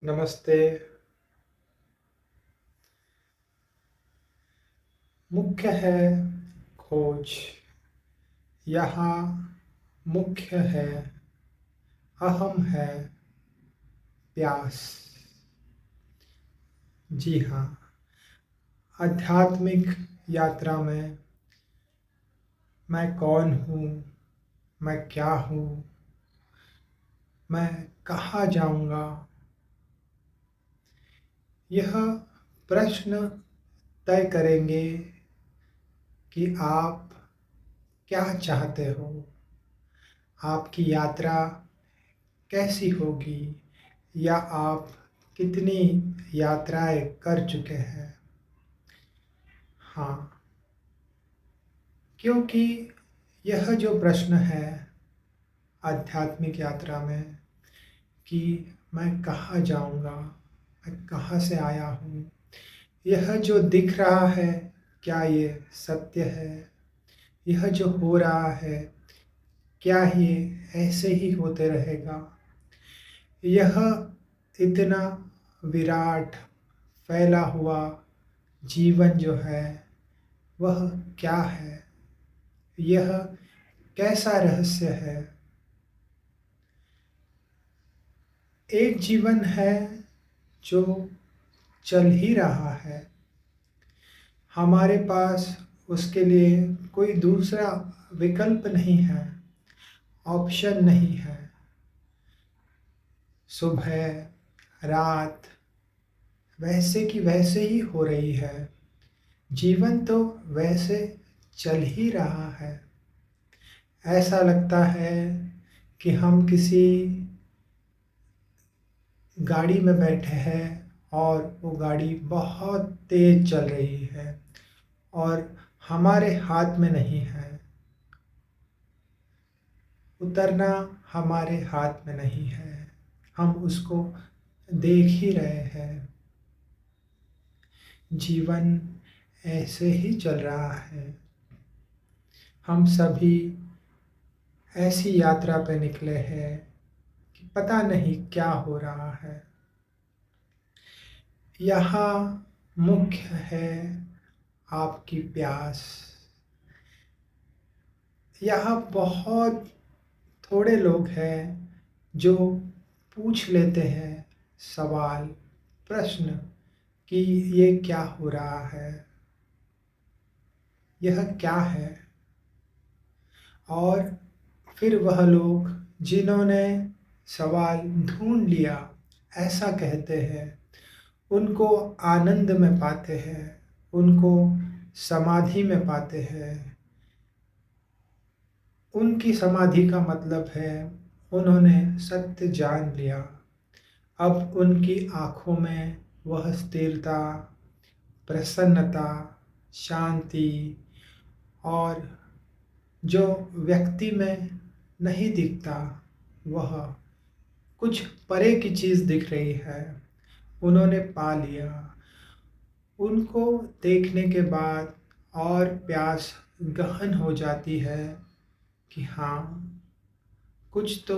नमस्ते। मुख्य है खोज, यहाँ मुख्य है, अहम है प्यास। जी हाँ, आध्यात्मिक यात्रा में मैं कौन हूँ, मैं क्या हूँ, मैं कहाँ जाऊँगा, यह प्रश्न तय करेंगे कि आप क्या चाहते हो, आपकी यात्रा कैसी होगी या आप कितनी यात्राएं कर चुके हैं। हाँ, क्योंकि यह जो प्रश्न है आध्यात्मिक यात्रा में कि मैं कहाँ जाऊँगा, मैं कहाँ से आया हूँ, यह जो दिख रहा है क्या ये सत्य है, यह जो हो रहा है क्या ये ऐसे ही होते रहेगा, यह इतना विराट फैला हुआ जीवन जो है वह क्या है, यह कैसा रहस्य है। एक जीवन है जो चल ही रहा है, हमारे पास उसके लिए कोई दूसरा विकल्प नहीं है, ऑप्शन नहीं है। सुबह रात वैसे की वैसे ही हो रही है, जीवन तो वैसे चल ही रहा है। ऐसा लगता है कि हम किसी गाड़ी में बैठे हैं और वो गाड़ी बहुत तेज चल रही है और हमारे हाथ में नहीं है, उतरना हमारे हाथ में नहीं है, हम उसको देख ही रहे हैं। जीवन ऐसे ही चल रहा है, हम सभी ऐसी यात्रा पे निकले हैं कि पता नहीं क्या हो रहा है। यहाँ मुख्य है आपकी प्यास। यहाँ बहुत थोड़े लोग हैं जो पूछ लेते हैं सवाल, प्रश्न कि ये क्या हो रहा है, यह क्या है। और फिर वह लोग जिन्होंने सवाल ढूंढ लिया ऐसा कहते हैं, उनको आनंद में पाते हैं, उनको समाधि में पाते हैं। उनकी समाधि का मतलब है उन्होंने सत्य जान लिया। अब उनकी आँखों में वह स्थिरता, प्रसन्नता, शांति और जो व्यक्ति में नहीं दिखता वह कुछ परे की चीज़ दिख रही है, उन्होंने पा लिया। उनको देखने के बाद और प्यास गहन हो जाती है कि हाँ, कुछ तो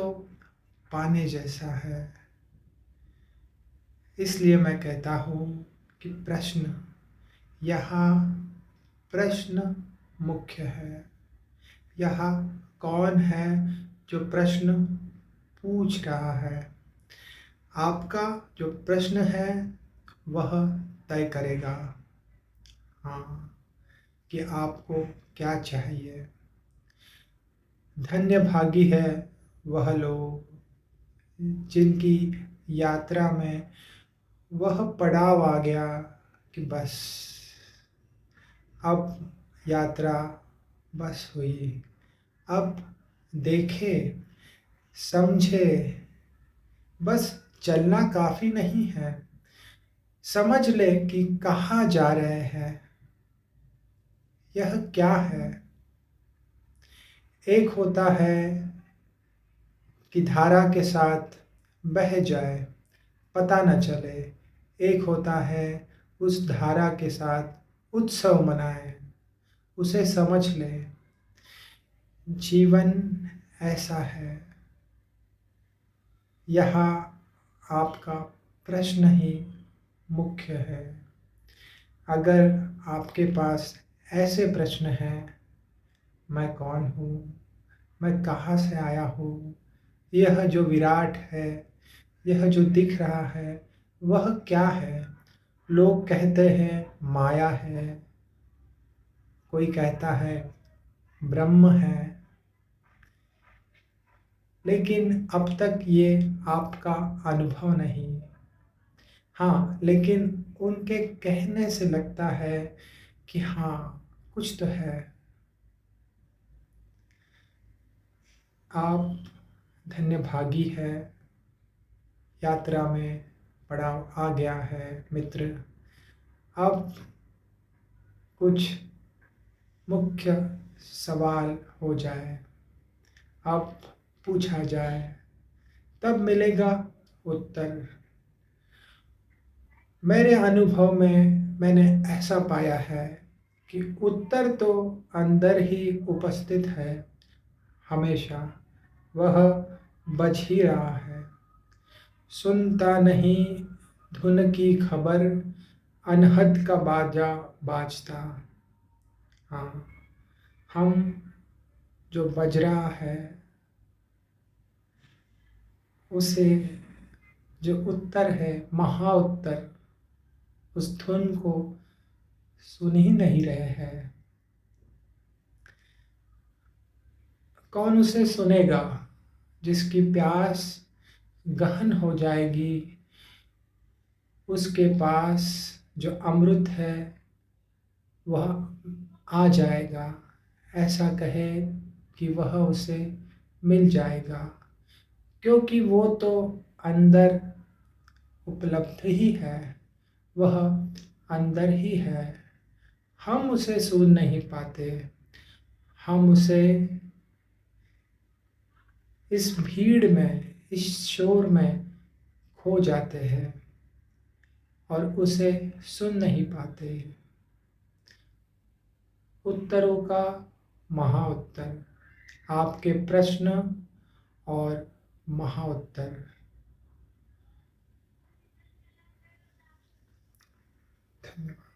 पाने जैसा है। इसलिए मैं कहता हूँ कि यहाँ प्रश्न मुख्य है। यहाँ कौन है जो प्रश्न पूछ रहा है। आपका जो प्रश्न है वह तय करेगा, हाँ, कि आपको क्या चाहिए। धन्य भागी है वह लोग जिनकी यात्रा में वह पड़ाव आ गया कि बस अब यात्रा बस हुई। अब देखे, समझे, बस चलना काफ़ी नहीं है, समझ ले कि कहाँ जा रहे हैं, यह क्या है। एक होता है कि धारा के साथ बह जाए, पता न चले। एक होता है उस धारा के साथ उत्सव मनाए, उसे समझ ले। जीवन ऐसा है। यहाँ आपका प्रश्न ही मुख्य है। अगर आपके पास ऐसे प्रश्न हैं, मैं कौन हूँ, मैं कहाँ से आया हूँ, यह जो विराट है, यह जो दिख रहा है वह क्या है। लोग कहते हैं माया है, कोई कहता है ब्रह्म है, लेकिन अब तक ये आपका अनुभव नहीं। हाँ, लेकिन उनके कहने से लगता है कि हाँ, कुछ तो है। आप धन्यभागी है, यात्रा में पड़ाव आ गया है मित्र। अब कुछ मुख्य सवाल हो जाए, अब पूछा जाए, तब मिलेगा उत्तर। मेरे अनुभव में मैंने ऐसा पाया है कि उत्तर तो अंदर ही उपस्थित है हमेशा, वह बज ही रहा है। सुनता नहीं धुन की खबर, अनहद का बाजा बाजता। हाँ, हम जो बज रहा है उसे, जो उत्तर है महा उत्तर, उस धुन को सुन ही नहीं रहे हैं। कौन उसे सुनेगा? जिसकी प्यास गहन हो जाएगी, उसके पास जो अमृत है वह आ जाएगा। ऐसा कहे कि वह उसे मिल जाएगा, क्योंकि वो तो अंदर उपलब्ध ही है, वह अंदर ही है। हम उसे सुन नहीं पाते, हम उसे इस भीड़ में, इस शोर में खो जाते हैं और उसे सुन नहीं पाते। उत्तरों का महा उत्तर, आपके प्रश्न और महा उत्तर। धन्यवाद।